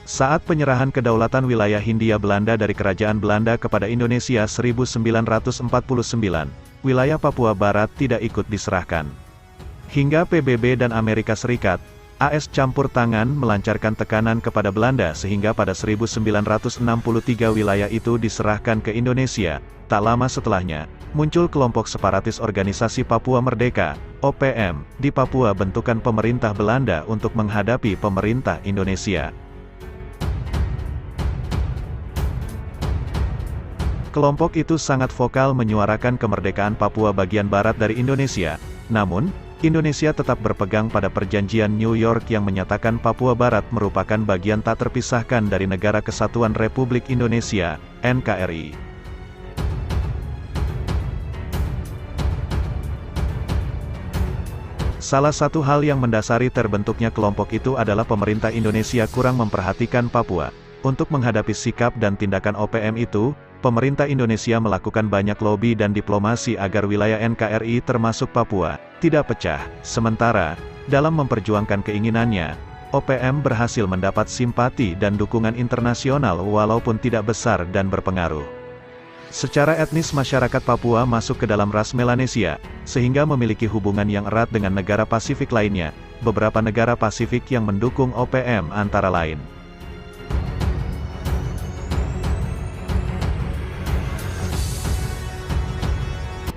Saat penyerahan kedaulatan wilayah Hindia Belanda dari Kerajaan Belanda kepada Indonesia 1949, wilayah Papua Barat tidak ikut diserahkan. Hingga PBB dan Amerika Serikat, AS campur tangan melancarkan tekanan kepada Belanda sehingga pada 1963 wilayah itu diserahkan ke Indonesia. Tak lama setelahnya, muncul kelompok separatis Organisasi Papua Merdeka, OPM, di Papua bentukan pemerintah Belanda untuk menghadapi pemerintah Indonesia. Kelompok itu sangat vokal menyuarakan kemerdekaan Papua bagian barat dari Indonesia. Namun, Indonesia tetap berpegang pada perjanjian New York yang menyatakan Papua Barat merupakan bagian tak terpisahkan dari Negara Kesatuan Republik Indonesia, NKRI. Salah satu hal yang mendasari terbentuknya kelompok itu adalah pemerintah Indonesia kurang memperhatikan Papua. Untuk menghadapi sikap dan tindakan OPM itu, pemerintah Indonesia melakukan banyak lobi dan diplomasi agar wilayah NKRI termasuk Papua tidak pecah. Sementara, dalam memperjuangkan keinginannya, OPM berhasil mendapat simpati dan dukungan internasional walaupun tidak besar dan berpengaruh. Secara etnis masyarakat Papua masuk ke dalam ras Melanesia, sehingga memiliki hubungan yang erat dengan negara Pasifik lainnya. Beberapa negara Pasifik yang mendukung OPM antara lain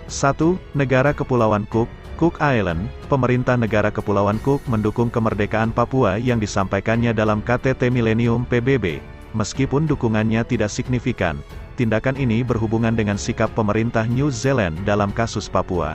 1. Negara Kepulauan Cook, Cook Island. Pemerintah Negara Kepulauan Cook mendukung kemerdekaan Papua yang disampaikannya dalam KTT Millennium PBB. Meskipun dukungannya tidak signifikan, tindakan ini berhubungan dengan sikap pemerintah New Zealand dalam kasus Papua.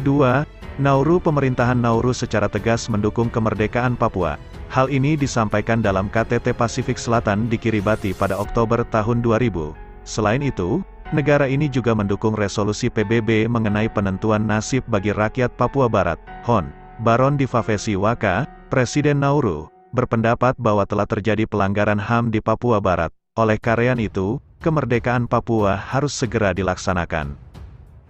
2. Nauru. Pemerintahan Nauru secara tegas mendukung kemerdekaan Papua. Hal ini disampaikan dalam KTT Pasifik Selatan di Kiribati pada Oktober tahun 2000. Selain itu, negara ini juga mendukung resolusi PBB mengenai penentuan nasib bagi rakyat Papua Barat. Hon. Baron Divavesi Waka, Presiden Nauru, berpendapat bahwa telah terjadi pelanggaran HAM di Papua Barat. Oleh karena itu, kemerdekaan Papua harus segera dilaksanakan.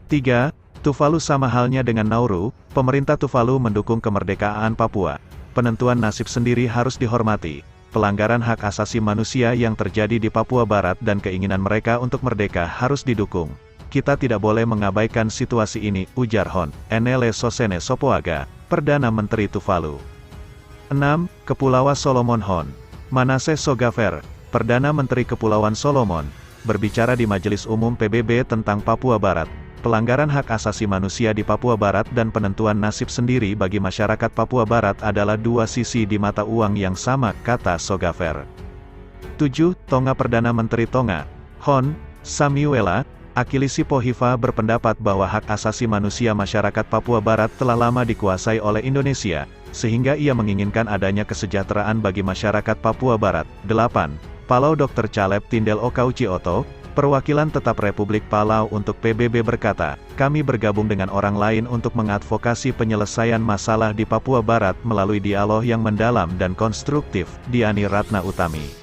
3. Tuvalu. Sama halnya dengan Nauru, pemerintah Tuvalu mendukung kemerdekaan Papua. Penentuan nasib sendiri harus dihormati. Pelanggaran hak asasi manusia yang terjadi di Papua Barat dan keinginan mereka untuk merdeka harus didukung. Kita tidak boleh mengabaikan situasi ini, ujar Hon. Enele Sosene Sopoaga, Perdana Menteri Tuvalu. 6. Kepulauan Solomon. Hon. Manasseh Sogafer, Perdana Menteri Kepulauan Solomon, berbicara di Majelis Umum PBB tentang Papua Barat. Pelanggaran hak asasi manusia di Papua Barat dan penentuan nasib sendiri bagi masyarakat Papua Barat adalah dua sisi di mata uang yang sama, kata Sogafer. 7. Tonga. Perdana Menteri Tonga, Hon. Samuela Akilisi Pohiva berpendapat bahwa hak asasi manusia masyarakat Papua Barat telah lama dikuasai oleh Indonesia, sehingga ia menginginkan adanya kesejahteraan bagi masyarakat Papua Barat. 8. Palau. Dr. Caleb Tindel Okauchi Oto, Perwakilan Tetap Republik Palau untuk PBB berkata, kami bergabung dengan orang lain untuk mengadvokasi penyelesaian masalah di Papua Barat melalui dialog yang mendalam dan konstruktif. Diani Ratna Utami.